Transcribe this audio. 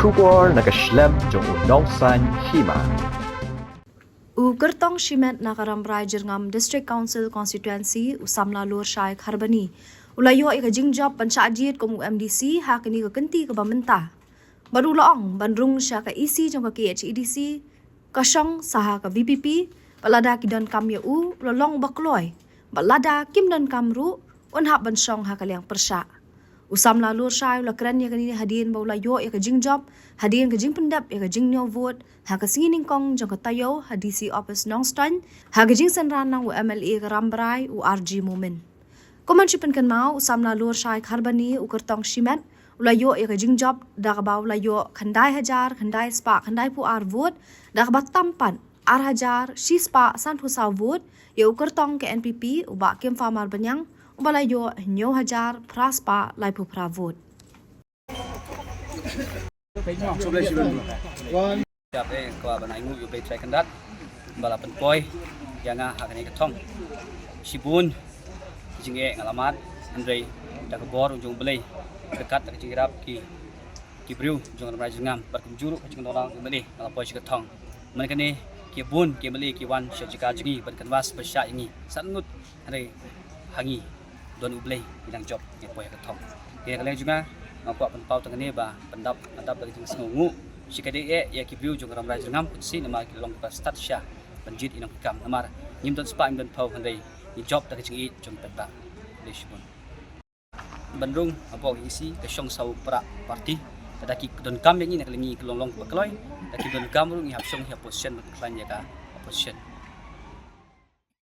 Shubor nakaslem jong unongsan hima. Kertong Shimet Nakaramrai Jirngam District Council Constituency Usamla Lur Shaikh Harbani. Ulayo ikajing job pansyajid kong UMDC hakini kekenti ke bamenta. Baru laong bandrung sya ka isi jong ka KHEDC kasyong saha ka VPP balada kidan kam ya u lolong bakloy balada kim dan kamru unhap bansyong hakaliang persya. Usam lalu syai ula keren ya kanini hadin baula yo ya kajing job hadin kajing pendap ya kajing nyo vote ha kasingining kong jong katayo ha DC office Nongstan ha kajing senran nang MLA Karambrai u RG Moment. Komansipan kan mau usam lalu syai Harbani u kertong Shimet ula yo ya kajing job da ka baula yo khandai hajar khandai spa khandai pu ar vote da ka tampan ar hajar shi spa san pu sa vote ya u kertong ke NPP u ba kem famar banyang Ubalayo nyo hajar praspa laipu pravod. Siapa kau banaimu you pay second that balapan boy yang hakani ketong sibun jinge ngalamat Andre takbor ujung belai dekat tak cingirap ki briu ujung ramai jengam berkunjuru ujung orang beli ngalapoy ketong mereka ni ki bun ki beli ki wan syajika jingi berkanwas persya ini sanut hari hangi don ublay bilang job yang poya ketong. Kaya kalian juga ngapak penpau tengah ni bah pendap dari jenis ngungu. Sikade ya kibiu juga ramai jengam kunci nama kilong pas start syah penjit inang kam namar nyim don spa don pau handai ni job dari jengi jom peta lesibun. Bandung apa isi kesyong sau pra parti kadaki don kam yang ini nak lengi kelong bakloi daki don kam ru ni hapsong hi position baklai ya ka position.